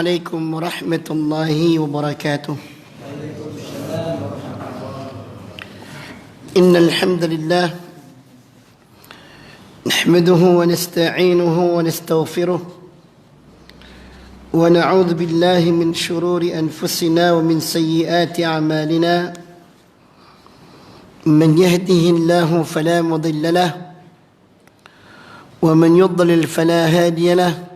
عليكم ورحمة الله وبركاته. إن الحمد لله نحمده ونستعينه ونستغفره ونعوذ بالله من شرور أنفسنا ومن سيئات أعمالنا. من يهده الله فلا مضل له ومن يضلل فلا هادي له.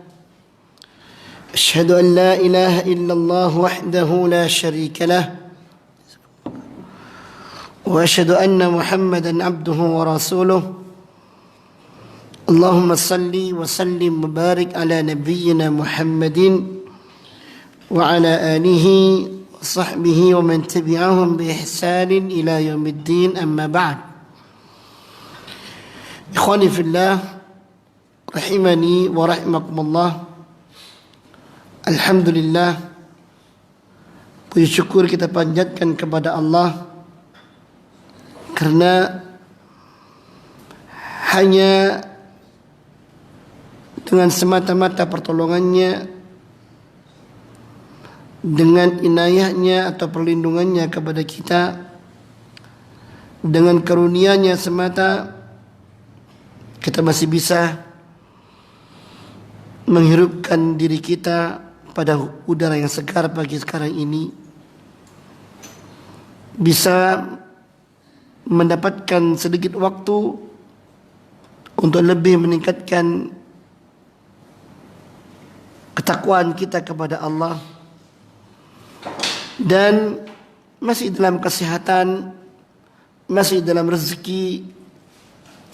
أشهد أن لا إله إلا الله وحده لا شريك له وأشهد أن محمدا عبده ورسوله. اللهم صل وسلم وبارك على نبينا محمد وعلى آله وصحبه ومن تبعهم بإحسان إلى يوم الدين. أما بعد. إخواني في الله rahimani wa rahimakumullah. Alhamdulillah, puji syukur kita panjatkan kepada Allah karena hanya dengan semata-mata pertolongannya, dengan inayahnya atau perlindungannya kepada kita, dengan karunia-Nya semata kita masih bisa menghirupkan diri kita pada udara yang segar pagi sekarang ini, bisa mendapatkan sedikit waktu untuk lebih meningkatkan ketakwaan kita kepada Allah, dan masih dalam kesehatan, masih dalam rezeki,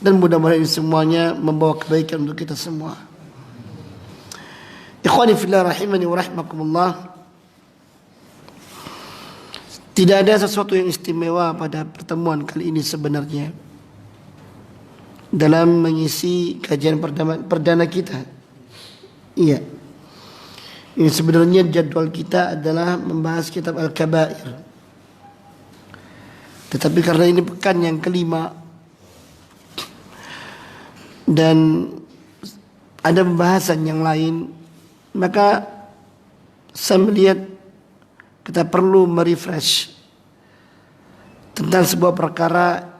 dan mudah-mudahan semuanya membawa kebaikan untuk kita semua. Ikhwani fillah rahimani wa rahimakumullah. Tidak ada sesuatu yang istimewa pada pertemuan kali ini sebenarnya dalam mengisi kajian perdana kita. Iya. Ini sebenarnya jadwal kita adalah membahas kitab Al-Kabair. Tetapi karena ini pekan yang kelima dan ada pembahasan yang lain, maka saya melihat kita perlu merefresh tentang sebuah perkara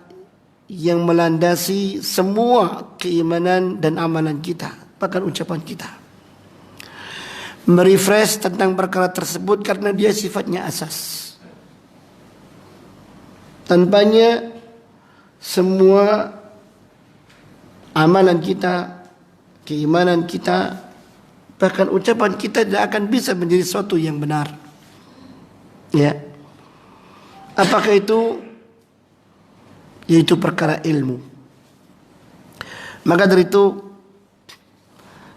yang melandasi semua keimanan dan amalan kita, bahkan ucapan kita. Merefresh tentang perkara tersebut karena dia sifatnya asas. Tanpanya semua amalan kita, keimanan kita, bahkan ucapan kita tidak akan bisa menjadi sesuatu yang benar. Ya. Apakah itu? Yaitu perkara ilmu. Maka dari itu,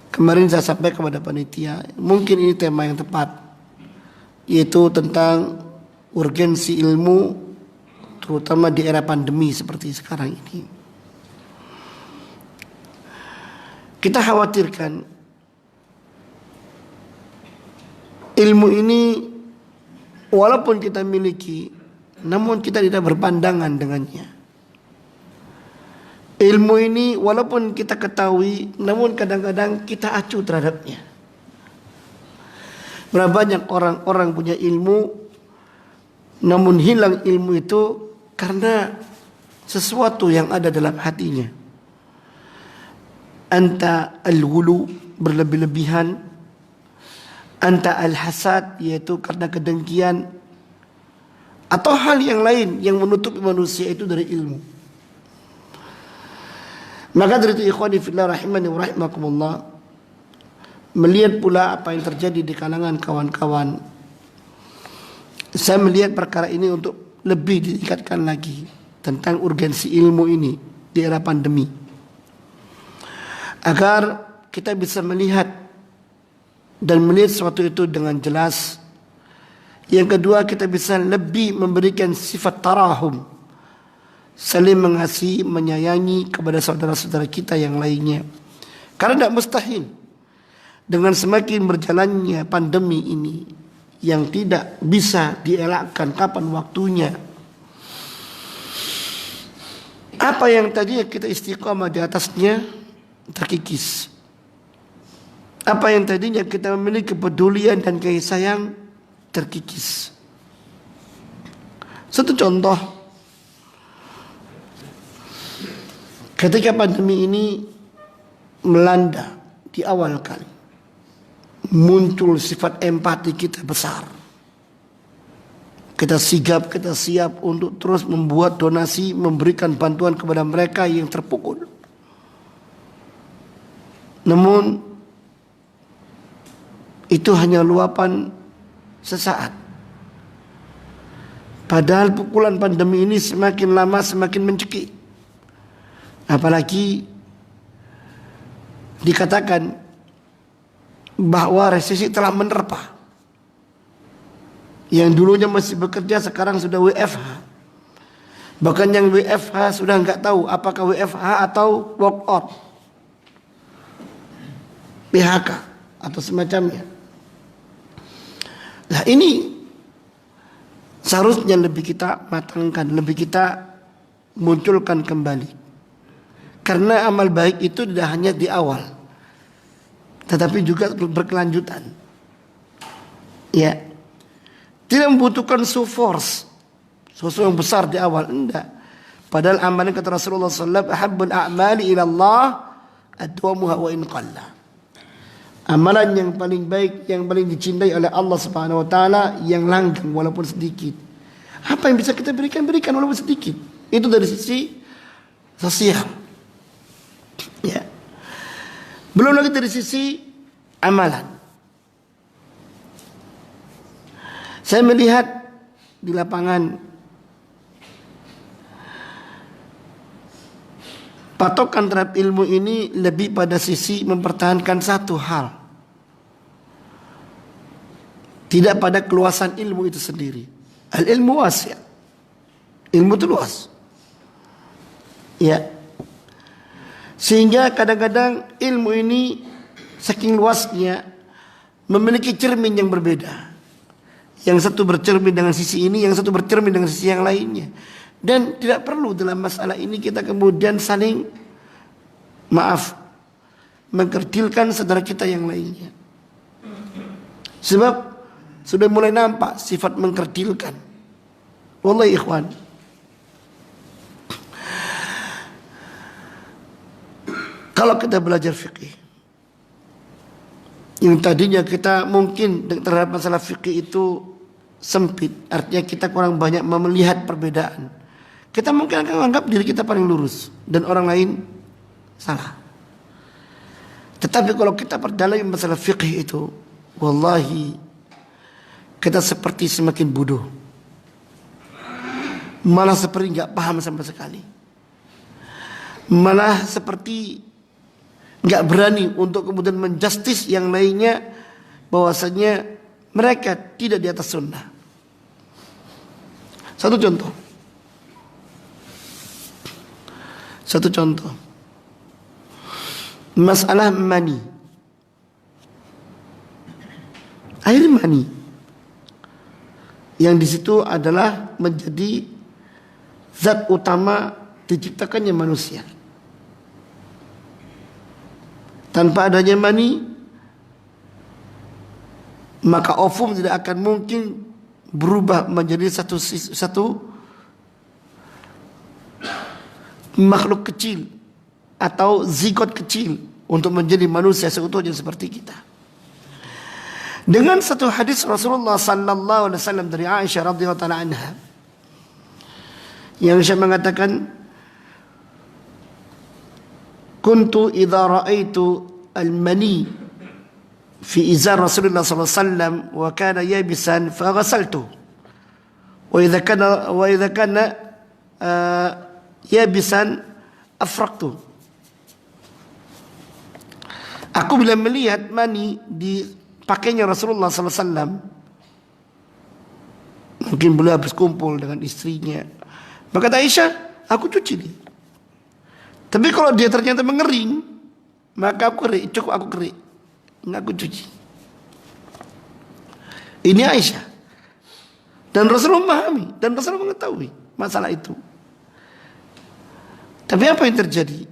kemarin saya sampaikan kepada panitia, mungkin ini tema yang tepat, yaitu tentang urgensi ilmu, terutama di era pandemi seperti sekarang ini. Kita khawatirkan ilmu ini walaupun kita miliki, namun kita tidak berpandangan dengannya. Ilmu ini walaupun kita ketahui, namun kadang-kadang kita acuh terhadapnya. Berapa banyak orang-orang punya ilmu, namun hilang ilmu itu karena sesuatu yang ada dalam hatinya. Anta al-ghulu, berlebih-lebihan. Anta al-hasad, yaitu karena kedengkian, atau hal yang lain yang menutupi manusia itu dari ilmu. Maka dari itu ikhwani fillah rahimani wa rahimakumullah, melihat pula apa yang terjadi di kalangan kawan-kawan, saya melihat perkara ini untuk lebih ditingkatkan lagi tentang urgensi ilmu ini di era pandemi, agar kita bisa melihat dan melihat sesuatu itu dengan jelas. Yang kedua, kita bisa lebih memberikan sifat tarahum, saling mengasihi, menyayangi kepada saudara-saudara kita yang lainnya. Karena tidak mustahil dengan semakin berjalannya pandemi ini yang tidak bisa dielakkan kapan waktunya, apa yang tadinya kita istiqamah di atasnya terkikis. Apa yang tadinya kita memiliki kepedulian dan kasih sayang terkikis. Satu contoh, ketika pandemi ini melanda di awal kali, muncul sifat empati kita besar. Kita sigap, kita siap untuk terus membuat donasi, memberikan bantuan kepada mereka yang terpukul. Namun itu hanya luapan sesaat. Padahal pukulan pandemi ini semakin lama semakin mencekik. Apalagi dikatakan bahwa resesi telah menerpa. Yang dulunya masih bekerja sekarang sudah WFH. Bahkan yang WFH sudah nggak tahu apakah WFH atau walk out, PHK atau semacamnya. Nah ini seharusnya lebih kita matangkan, lebih kita munculkan kembali. Karena amal baik itu tidak hanya di awal, tetapi juga berkelanjutan. Ya, tidak membutuhkan force, sesuatu yang besar di awal, enggak. Padahal amalan kata Rasulullah SAW, ahabbul a'mali ilallah adwamuha wa in qalla. Amalan yang paling baik, yang paling dicintai oleh Allah Subhanahu wa taala yang langgeng walaupun sedikit. Apa yang bisa kita berikan walaupun sedikit. Itu dari sisi sosial. Ya. Belum lagi dari sisi amalan. Saya melihat di lapangan patokan terhadap ilmu ini lebih pada sisi mempertahankan satu hal, tidak pada keluasan ilmu itu sendiri. Al ilmu wasi', ilmu itu luas. Ya, sehingga kadang-kadang ilmu ini saking luasnya memiliki cermin yang berbeda. Yang satu bercermin dengan sisi ini, yang satu bercermin dengan sisi yang lainnya. Dan tidak perlu dalam masalah ini kita kemudian saling mengkerdilkan saudara kita yang lainnya. Sebab sudah mulai nampak sifat mengkerdilkan. Wallahi ikhwan, kalau kita belajar fikih, yang tadinya kita mungkin terhadap masalah fikih itu sempit, artinya kita kurang banyak melihat perbedaan. Kita mungkin akan menganggap diri kita paling lurus dan orang lain salah. Tetapi kalau kita perdalam masalah fikih itu, wallahi kita seperti semakin bodoh, malah seperti nggak paham sama sekali, malah seperti nggak berani untuk kemudian menjustis yang lainnya bahwasanya mereka tidak di atas sunnah. Satu contoh, masalah mani, air mani, yang di situ adalah menjadi zat utama diciptakannya manusia. Tanpa adanya mani, maka ovum tidak akan mungkin berubah menjadi satu makhluk kecil atau zigot kecil untuk menjadi manusia seutuhnya seperti kita. Dengan satu hadis Rasulullah sallallahu alaihi wasallam dari Aisyah radhiyallahu taala anha, yang Aisyah mengatakan, kuntu idza ra'aitu al-mani fi izar Rasulullah sallallahu alaihi wasallam wa kana yabisan faghasaltu wa idza kana yabisan afraqtu. Aku bila melihat mani di pakainya Rasulullah sallallahu alaihi wasallam, mungkin beliau habis kumpul dengan istrinya, maka kata Aisyah, aku cuci dia. Tapi kalau dia ternyata mengering, maka aku kerik, nggak aku cuci. Ini Aisyah. Dan Rasulullah memahami, dan Rasulullah mengetahui masalah itu. Tapi apa yang terjadi?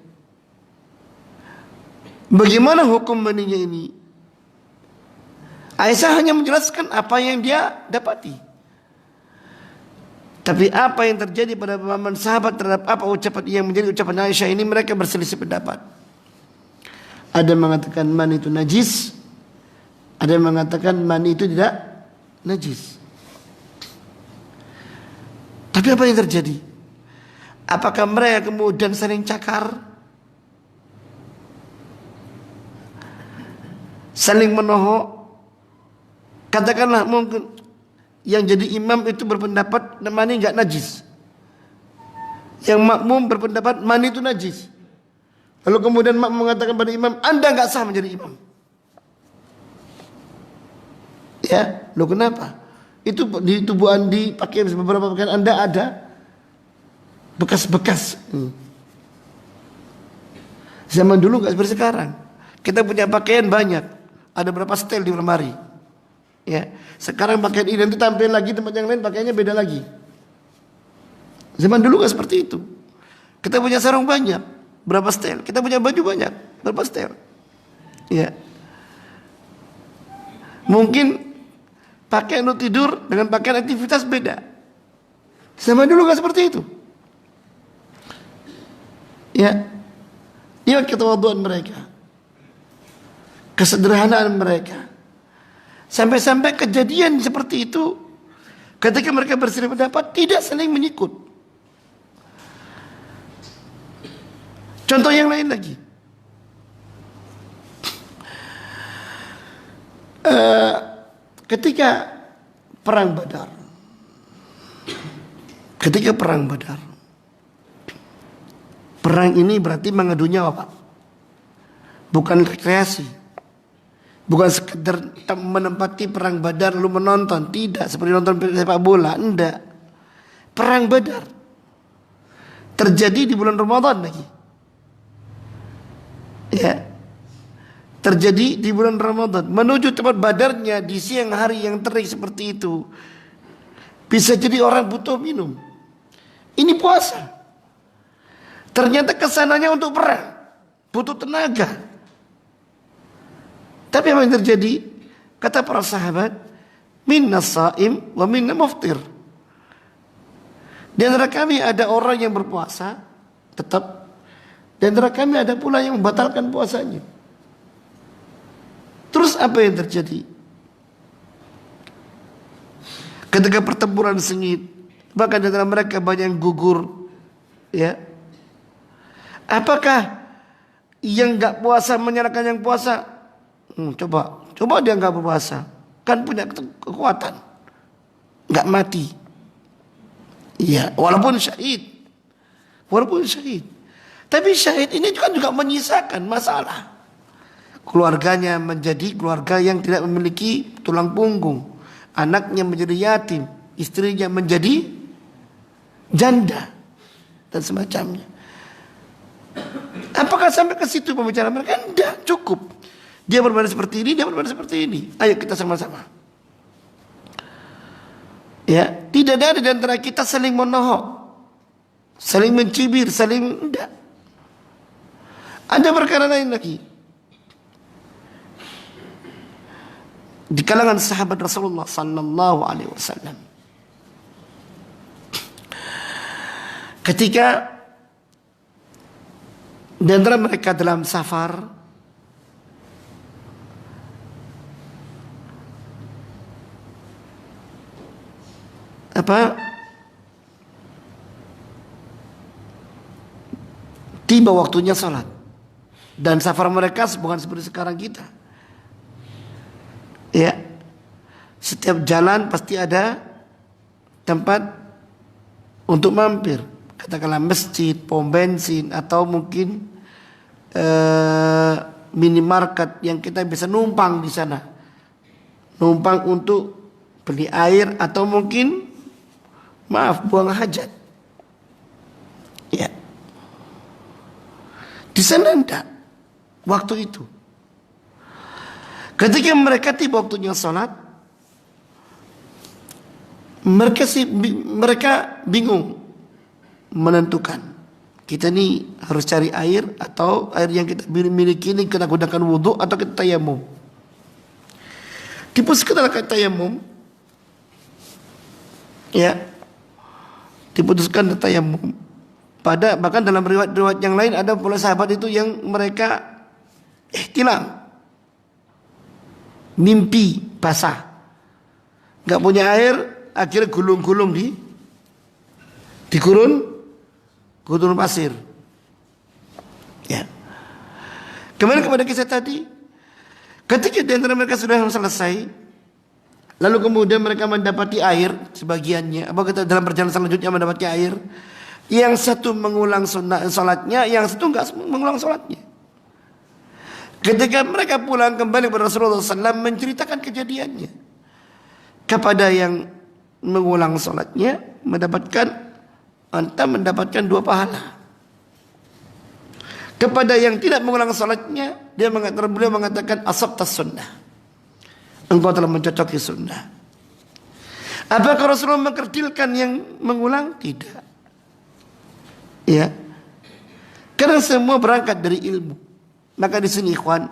Bagaimana hukum maninya ini? Aisyah hanya menjelaskan apa yang dia dapati. Tapi apa yang terjadi pada pemahaman sahabat terhadap apa ucapan yang menjadi ucapan Aisyah ini, mereka berselisih pendapat. Ada yang mengatakan mani itu najis, ada yang mengatakan mani itu tidak najis. Tapi apa yang terjadi? Apakah mereka kemudian saling cakar, saling menohok? Katakanlah mungkin yang jadi imam itu berpendapat mani enggak najis, yang makmum berpendapat mani itu najis. Lalu kemudian makmum mengatakan pada imam, Anda enggak sah menjadi imam. Ya, lo kenapa? Itu di tubuh Andi, pakaian beberapa pakaian Anda ada bekas-bekas. Zaman dulu enggak seperti sekarang. Kita punya pakaian banyak, ada berapa setel di lemari. Ya, sekarang pakaian ini nanti tampil lagi tempat yang lain pakaiannya beda lagi. Zaman dulu enggak seperti itu. Kita punya sarung banyak, berapa setel. Kita punya baju banyak, berapa setel. Ya. Mungkin pakaian untuk tidur dengan pakaian aktivitas beda. Zaman dulu enggak seperti itu. Ya. Lihat ketawaduan mereka, kesederhanaan mereka. Sampai-sampai kejadian seperti itu, ketika mereka berselisih pendapat, tidak saling menyikut. Contoh yang lain lagi. Ketika perang Badar. Perang ini berarti mengadu nyawa, Pak. Bukan rekreasi. Bukan sekedar menempati perang Badar lalu menonton, tidak seperti nonton sepak bola, enggak. Perang Badar terjadi di bulan Ramadan lagi. Ya. Terjadi di bulan Ramadan, menuju tempat Badarnya di siang hari yang terik seperti itu. Bisa jadi orang butuh minum. Ini puasa. Ternyata kesananya untuk perang, butuh tenaga. Tapi apa yang terjadi? Kata para sahabat, minna saim wa minna muftir. Di antara kami ada orang yang berpuasa tetap, di antara kami ada pula yang membatalkan puasanya. Terus apa yang terjadi? Ketika pertempuran sengit, bahkan di antara mereka banyak yang gugur. Ya. Apakah yang enggak puasa menyalahkan yang puasa? Coba dia enggak berpuasa, kan punya kekuatan, enggak mati. Iya, walaupun syahid. Tapi syahid ini juga menyisakan masalah. Keluarganya menjadi keluarga yang tidak memiliki tulang punggung, anaknya menjadi yatim, istrinya menjadi janda dan semacamnya. Apakah sampai ke situ pembicaraan mereka? Tidak, cukup. Dia berbadan seperti ini, dia berbadan seperti ini. Ayo kita sama-sama. Ya, tidak ada di antara kita saling menohok, saling mencibir, saling tidak. Ada perkara lain lagi. Di kalangan sahabat Rasulullah sallallahu alaihi wasallam, ketika di antara mereka dalam safar, tiba waktunya salat, dan safar mereka bukan seperti sekarang kita. Ya, setiap jalan pasti ada tempat untuk mampir, katakanlah masjid, pom bensin, atau mungkin minimarket yang kita bisa numpang di sana, numpang untuk beli air atau mungkin buang hajat. Ya, di sana enggak waktu itu. Ketika mereka tiba waktunya salat, mereka bingung menentukan, kita ni harus cari air atau air yang kita miliki ini kita gunakan wudhu atau kita tayamum. Diputuskan akan tayamum. Ya. Diputuskan tayamum. Bahkan dalam riwayat-riwayat yang lain ada pula sahabat itu yang mereka ihtilam. Mimpi basah. Enggak punya air, akhirnya gulung-gulung di gurun pasir. Ya. Kembali kepada kisah tadi, ketika di antara mereka sudah selesai, lalu kemudian mereka mendapati air sebagiannya, apa kata dalam perjalanan selanjutnya mendapati air, yang satu mengulang salatnya, yang satu enggak mengulang salatnya. Ketika mereka pulang kembali kepada Rasulullah SAW menceritakan kejadiannya kepada yang mengulang salatnya, mendapatkan 2 pahala. Kepada yang tidak mengulang salatnya, beliau mengatakan asabtas sunnah. Engkau telah mencocoki sunnah. Apakah Rasulullah mengkerdilkan yang mengulang? Tidak. Ya. Karena semua berangkat dari ilmu. Maka di sini ikhwan,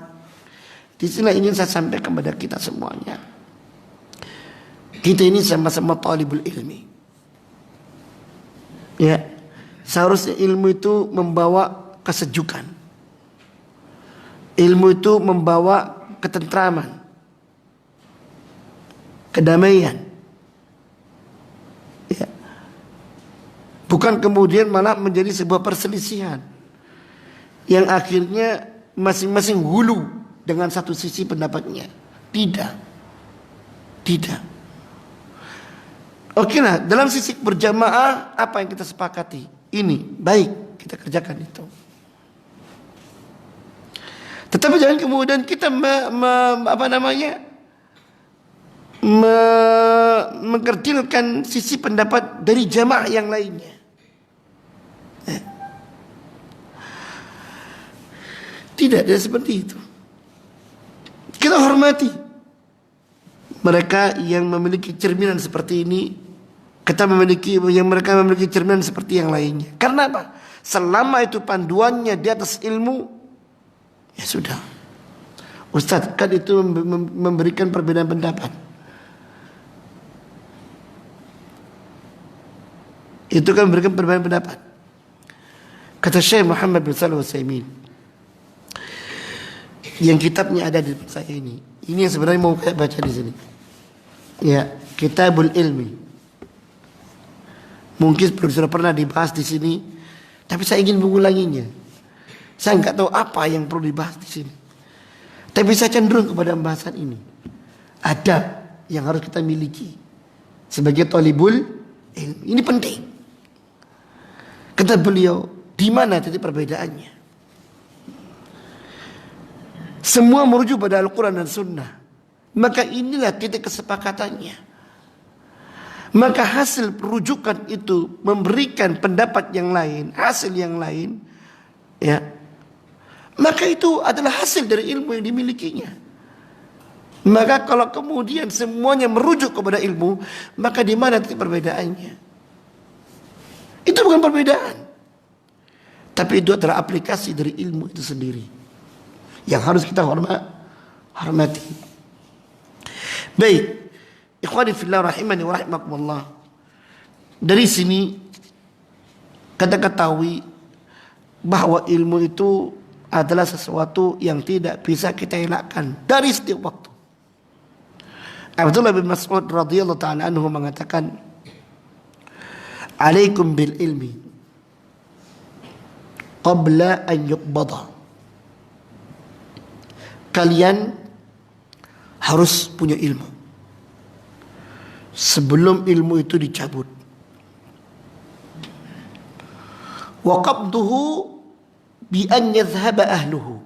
di sini ingin saya sampaikan kepada kita semuanya. Kita ini sama-sama talibul ilmi. Ya. Seharusnya ilmu itu membawa kesejukan. Ilmu itu membawa ketentraman, kedamaian. Ya. Bukan kemudian malah menjadi sebuah perselisihan yang akhirnya masing-masing hulu dengan satu sisi pendapatnya. Tidak. Oke lah, dalam sisi berjamaah apa yang kita sepakati? Ini baik, kita kerjakan itu. Tetapi jangan kemudian kita mengkerdilkan sisi pendapat dari jamaah yang lainnya. Tidak seperti itu. Kita hormati mereka yang memiliki cerminan seperti ini. Mereka memiliki cerminan seperti yang lainnya. Karena apa? Selama itu panduannya di atas ilmu, ya sudah. Ustaz, kan itu memberikan perbedaan pendapat. Itu kan memberikan perbedaan pendapat. Kata Syekh Muhammad bin Shalih Al-Utsaimin, yang kitabnya ada di depan saya ini. Ini yang sebenarnya mau saya baca di sini. Ya, Kitabul Ilmi. Mungkin sudah pernah dibahas di sini, tapi saya ingin mengulanginya. Saya enggak tahu apa yang perlu dibahas di sini. Tapi saya cenderung kepada pembahasan ini. Adab yang harus kita miliki sebagai talibul ilmi. Ini penting. Kata beliau, di mana titik perbedaannya? Semua merujuk pada Al-Quran dan Sunnah. Maka inilah titik kesepakatannya. Maka hasil perujukan itu memberikan pendapat yang lain, hasil yang lain, ya. Maka itu adalah hasil dari ilmu yang dimilikinya. Maka kalau kemudian semuanya merujuk kepada ilmu, maka di mana titik perbedaannya? Itu bukan perbedaan, tapi itu adalah aplikasi dari ilmu itu sendiri yang harus kita hormati. Baik, ikhwani fillah rahimani wa rahimakumullah. Dari sini kita ketahui bahwa ilmu itu adalah sesuatu yang tidak bisa kita elakkan dari setiap waktu. Abdullah bin Mas'ud radhiyallahu ta'ala anhu mengatakan, "Alaikum bil ilmi qabla an yuqbada." Kalian harus punya ilmu sebelum ilmu itu dicabut. Wa qabduhu bi an yadhhaba ahluhu.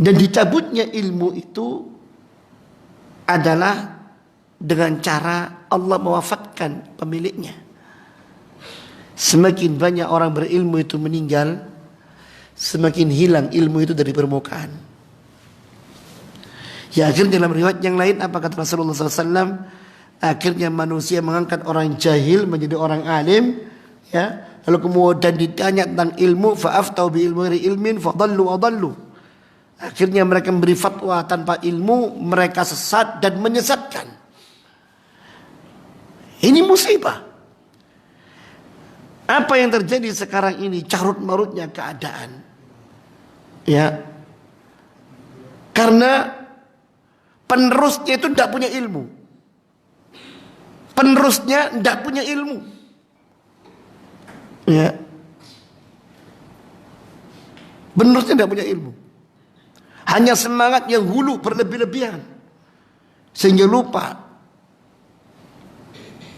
Dan dicabutnya ilmu itu adalah dengan cara Allah mewafatkan pemiliknya. Semakin banyak orang berilmu itu meninggal, semakin hilang ilmu itu dari permukaan. Ya, akhirnya dalam riwayat yang lain apa kata Rasulullah SAW? Akhirnya manusia mengangkat orang jahil menjadi orang alim, ya. Lalu kemudian ditanya tentang ilmu, fa'aftau bi ilmi ilmin fadallu adallu. Akhirnya mereka memberi fatwa tanpa ilmu, mereka sesat dan menyesatkan. Ini musibah. Apa yang terjadi sekarang ini, carut marutnya keadaan. Ya. Karena penerusnya itu tidak punya ilmu. Penerusnya tidak punya ilmu. Ya. Penerusnya tidak punya ilmu. Hanya semangat yang hulu berlebih-lebihan. Sehingga lupa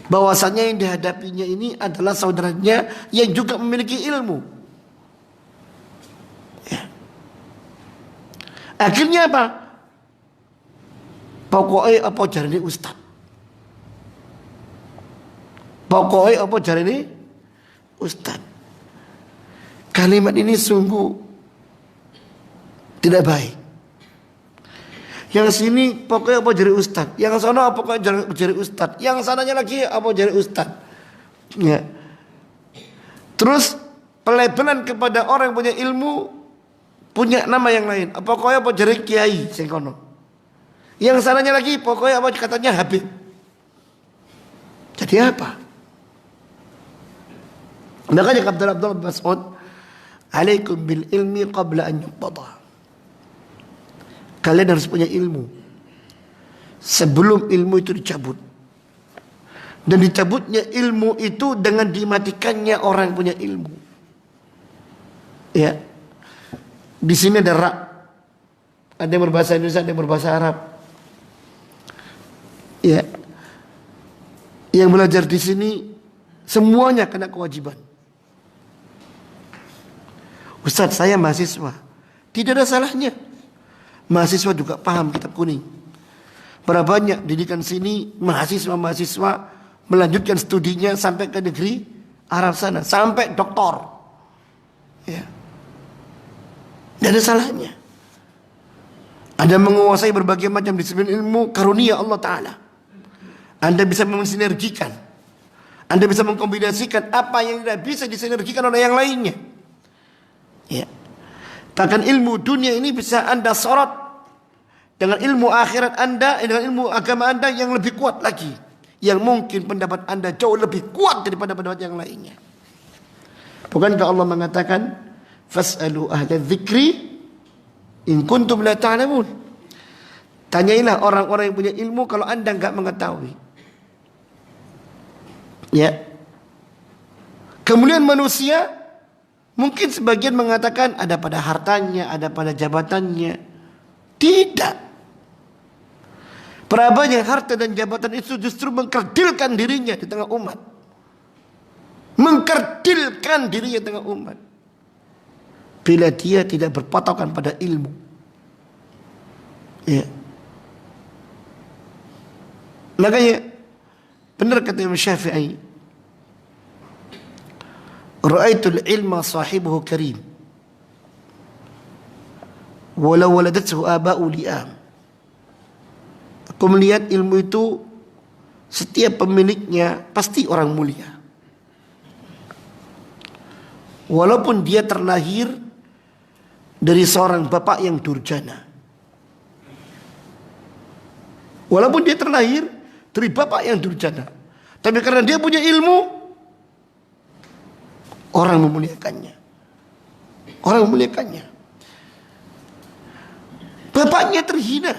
bahwasanya yang dihadapinya ini adalah saudaranya yang juga memiliki ilmu. Ya. Akhirnya apa? Pokoknya apa jarane ustaz. Pokoknya apa jarane ustaz. Kalimat ini sungguh tidak baik. Yang sini pokoknya apa jari ustaz, yang sana apa jari ustaz, yang sananya lagi apa jari ustaz. Ya. Terus pelebelan kepada orang yang punya ilmu punya nama yang lain. Pokoknya apa jari kiai sing kono. Yang sananya lagi pokoknya apa katanya Habib. Jadi apa? Makanya kata Abdullah bin Mas'ud, "Alaikum bil ilmi qabla an yuqtada." Kalian harus punya ilmu sebelum ilmu itu dicabut. Dan dicabutnya ilmu itu dengan dimatikannya orang yang punya ilmu. Ya. Di sini ada rak. Ada yang berbahasa Indonesia, ada yang berbahasa Arab. Ya. Yang belajar di sini semuanya kena kewajiban. Ustaz, saya mahasiswa. Tidak ada salahnya. Mahasiswa juga paham kitab kuning. Berapa banyak didikan sini mahasiswa-mahasiswa melanjutkan studinya sampai ke negeri Arab sana, sampai doktor. Ya. Tidak ada salahnya. Ada menguasai berbagai macam disiplin ilmu, karunia Allah Ta'ala. Anda bisa mensinergikan. Anda bisa mengkombinasikan apa yang tidak bisa disinergikan oleh yang lainnya. Ya. Bahkan ilmu dunia ini bisa Anda sorot dengan ilmu akhirat Anda, dengan ilmu agama Anda yang lebih kuat lagi. Yang mungkin pendapat Anda jauh lebih kuat daripada pendapat yang lainnya. Bukankah Allah mengatakan, "Fas'alu ahla dzikri in kuntum la ta'lamun." Tanyailah orang-orang yang punya ilmu kalau Anda enggak mengetahui. Ya. Kemudian manusia mungkin sebagian mengatakan ada pada hartanya, ada pada jabatannya. Tidak. Berapa harta dan jabatan itu justru mengkerdilkan dirinya di tengah umat. Mengkerdilkan dirinya di tengah umat. Bila dia tidak berpatokan pada ilmu. Ya. Makanya benar kata Imam Syafi'i, "Ra'aitul ilma sahibuhu karim, walau waladathu aba'u li'am." Aku melihat ilmu itu setiap pemiliknya pasti orang mulia. Walaupun dia terlahir dari seorang bapak yang durjana. Walaupun dia terlahir dari bapak yang durjana. Tapi karena dia punya ilmu, orang memuliakannya. Orang memuliakannya. Bapaknya terhina.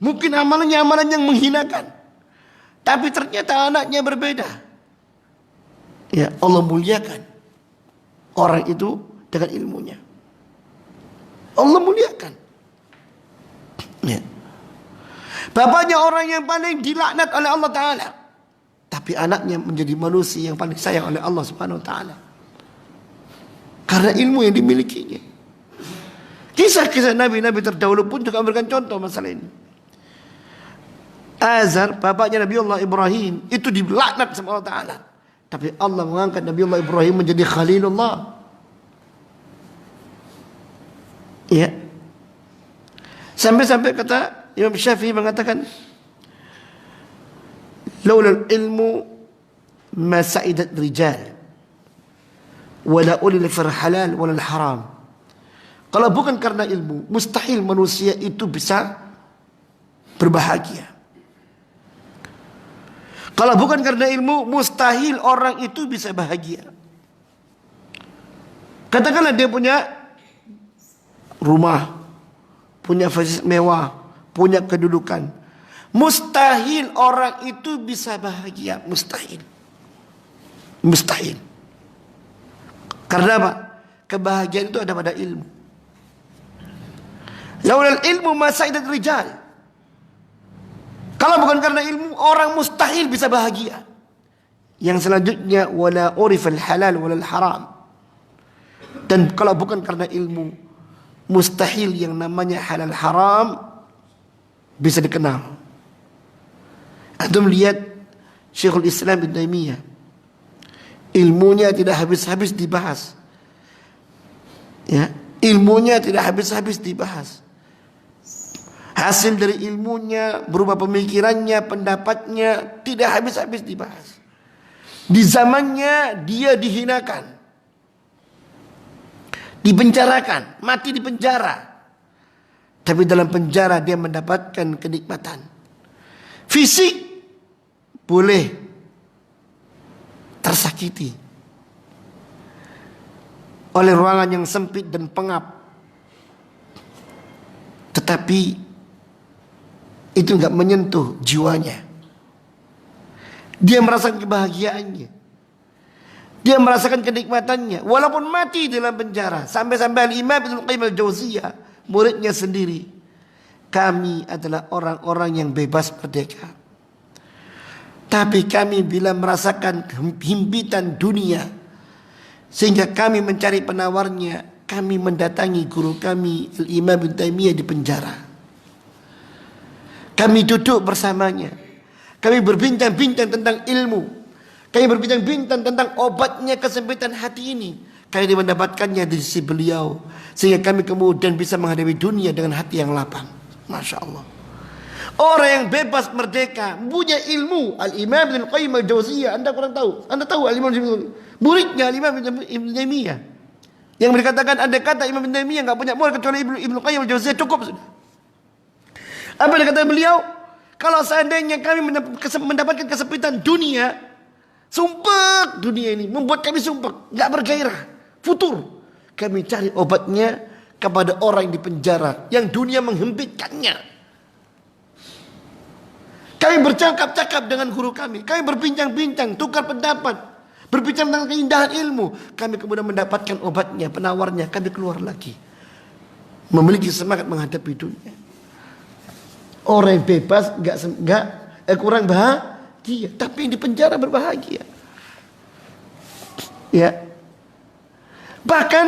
Mungkin amalannya amalan yang menghinakan. Tapi ternyata anaknya berbeda. Ya, Allah muliakan orang itu dengan ilmunya. Allah muliakan. Ya. Bapaknya orang yang paling dilaknat oleh Allah Ta'ala. Tapi anaknya menjadi manusia yang paling sayang oleh Allah Subhanahu Wa Ta'ala. Karena ilmu yang dimilikinya. Kisah-kisah Nabi-Nabi terdahulu pun juga memberikan contoh masalah ini. Azar, bapaknya Nabi Allah Ibrahim, itu dilaknat sama Allah Ta'ala. Tapi Allah mengangkat Nabi Allah Ibrahim menjadi Khalilullah. Ya. Sampai-sampai kata Imam Syafi'i mengatakan, "Laulal ilmu ma sa'idat rijal, wala ulil fil halal wala haram. Kalau bukan karena ilmu, mustahil manusia itu bisa berbahagia. Kalau bukan karena ilmu, mustahil orang itu bisa bahagia. Katakanlah dia punya rumah, punya fasilitas mewah, punya kedudukan. Mustahil orang itu bisa bahagia. Mustahil. Mustahil. Karena apa? Kebahagiaan itu ada pada ilmu. Laulal ilmu ma sa'idat rijal. Kalau bukan karena ilmu, orang mustahil bisa bahagia. Yang selanjutnya, wala urifal halal walal haram. Dan kalau bukan karena ilmu, mustahil yang namanya halal haram bisa dikenal. Antum lihat Syekhul Islam Ibnu Taimiyah, ilmunya tidak habis-habis dibahas. Ya, ilmunya tidak habis-habis dibahas. Hasil dari ilmunya berupa pemikirannya, pendapatnya tidak habis-habis dibahas. Di zamannya dia dihinakan, dipenjarakan, mati di penjara. Tapi dalam penjara dia mendapatkan kenikmatan. Fisik boleh tersakiti oleh ruangan yang sempit dan pengap, tetapi itu enggak menyentuh jiwanya. Dia merasakan kebahagiaannya, dia merasakan kenikmatannya walaupun mati dalam penjara. Sampai-sampai Al-Imam Ibnu Qayyim Al-Jauziyah, muridnya sendiri, kami adalah orang-orang yang bebas merdeka, tapi kami bila merasakan himpitan dunia sehingga kami mencari penawarnya, kami mendatangi guru kami Al-Imam Ibnu Taimiyah di penjara. Kami duduk bersamanya, kami berbincang-bincang tentang ilmu, kami berbincang-bincang tentang obatnya kesempitan hati ini. Kami mendapatkannya di sisi beliau, sehingga kami kemudian bisa menghadapi dunia dengan hati yang lapang. Masya Allah. Orang yang bebas merdeka, punya ilmu. Al-Imam Ibnu Qayyim Al-Jauziyah, Anda kurang tahu. Anda tahu Al-Imam muridnya Al-Imam Ibnu Taimiyah, yang berkatakan andai kata Imam Ibnu Taimiyah enggak punya murid kecuali Ibnu Qayyim Al-Jauziyah cukup sudah. Apa yang kata beliau? Kalau seandainya kami mendapatkan kesempitan dunia, sumpek dunia ini membuat kami sumpek, enggak bergairah, futur, kami cari obatnya kepada orang yang di penjara, yang dunia menghempitkannya. Kami bercakap-cakap dengan guru kami berbincang-bincang, tukar pendapat, berbicara tentang keindahan ilmu. Kami kemudian mendapatkan obatnya, penawarnya, kami keluar lagi, memiliki semangat menghadapi dunia. Orang yang bebas kurang bahagia, tapi yang di penjara berbahagia. Ya. Bahkan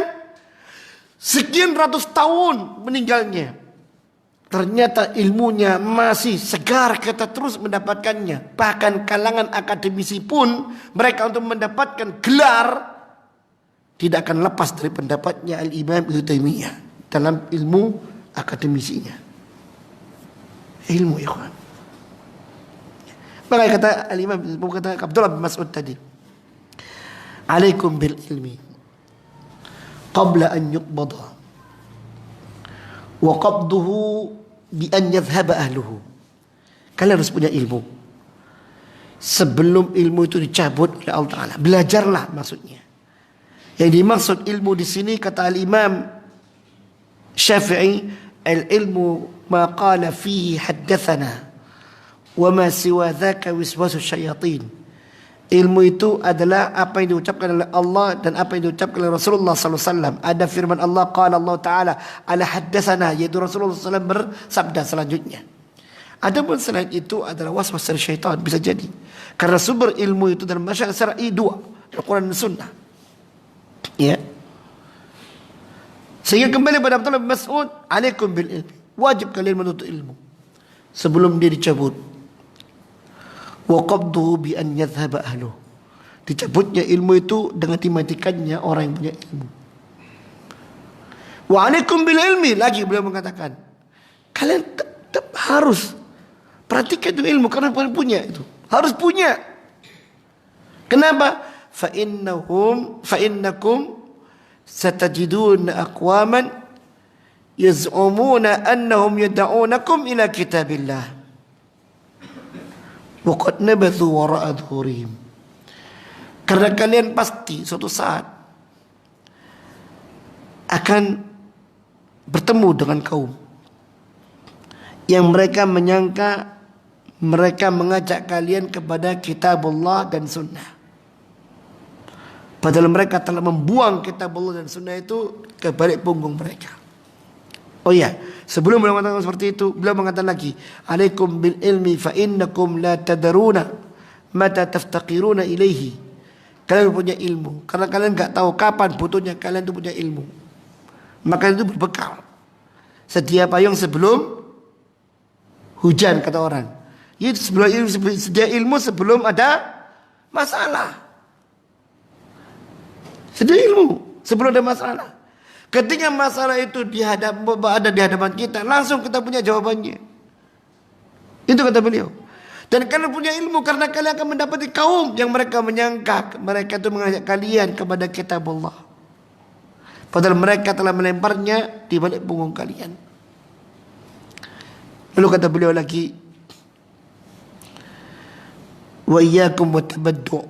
sekian ratus tahun meninggalnya, ternyata ilmunya masih segar, kita terus mendapatkannya. Bahkan kalangan akademisi pun, mereka untuk mendapatkan gelar tidak akan lepas dari pendapatnya Al-Imam Ibnu Taimiyah dalam ilmu akademisinya. Ilmu, ikhwan. Maka kata Al-Imam, kata Abdullah bin Mas'ud tadi, alaikum bil ilmi qabla an yuqbada wa qabduhu bi an yadhhaba ahluhu. Kalian harus punya ilmu sebelum ilmu itu dicabut oleh Allah Ta'ala. Belajarlah maksudnya. Yang dimaksud ilmu di sini kata Al-Imam Syafi'i, al-ilmu ma qala fihi haddathana wa ma siwa dhaka wiswasu syayatin. Ilmu itu adalah apa yang diucapkan oleh Allah dan apa yang diucapkan oleh Rasulullah SAW. Ada firman Allah, qala Allah Ta'ala ala haddathana, yaitu Rasulullah SAW bersabda selanjutnya. Adapun selain itu adalah waswas dari syaitan, bisa jadi. Karena sumber ilmu itu dalam masyarakat syar'i dua, Al-Quran dan Sunnah. Ya. Sehingga kembali pada Abdullah bin Mas'ud, alaikum bil ilmi. Wajib kalian menuntut ilmu sebelum dia dicabut. Wa qabduhu bi an yadhhaba ahluh. Dicabutnya ilmu itu dengan dimatikannya orang yang punya ilmu. Wa alaikum bil ilmi, lagi beliau mengatakan, kalian tetap harus perhatikan itu ilmu, karena kalian punya itu. Harus punya. Kenapa? Fa innakum satajidun aqwaman yaz'umuna annahum yad'unakum ila kitabillah wa qad nabathu wara'a dhuhurihim. Karena kalian pasti suatu saat akan bertemu dengan kaum yang mereka menyangka mereka mengajak kalian kepada kitabullah dan sunnah, padahal mereka telah membuang kitabullah dan sunnah itu ke balik punggung mereka. Oh ya, sebelum beliau mengatakan seperti itu, beliau mengatakan lagi, alaikum bil ilmi fa innakum la tadaruna mata taftaqiruna ilaihi. Kalian punya ilmu, karena kalian enggak tahu kapan butuhnya kalian itu punya ilmu. Maka itu berbekal. Sedia payung sebelum hujan, kata orang. Itu sedia ilmu sebelum ada masalah. Sedia ilmu sebelum ada masalah. Ketika masalah itu ada di hadapan kita, langsung kita punya jawabannya. Itu kata beliau. Dan kalian punya ilmu karena kalian akan mendapati kaum yang mereka menyangka mereka itu mengajak kalian kepada kitabullah, padahal mereka telah melemparnya di balik punggung kalian. Lalu kata beliau lagi, wa iyyakum watabaddu,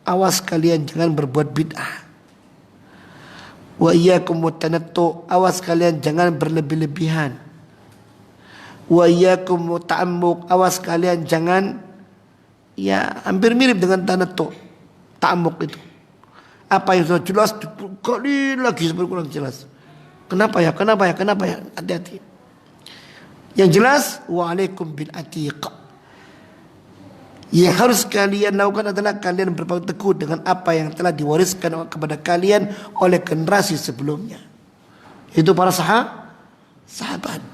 awas kalian jangan berbuat bid'ah. Wa iyyakum watanattu, awas kalian jangan berlebih-lebihan. Wa iyyakum ta'ammuk, awas kalian jangan, ya hampir mirip dengan tanattu. Ta'ammuk itu apa yang sudah jelas kali lagi seperti kurang jelas. Kenapa ya? Hati-hati. Yang jelas, wa alaikum bil atiq. Yang harus kalian lakukan adalah kalian berpegang teguh dengan apa yang telah diwariskan kepada kalian oleh generasi sebelumnya. Itu para sahabat.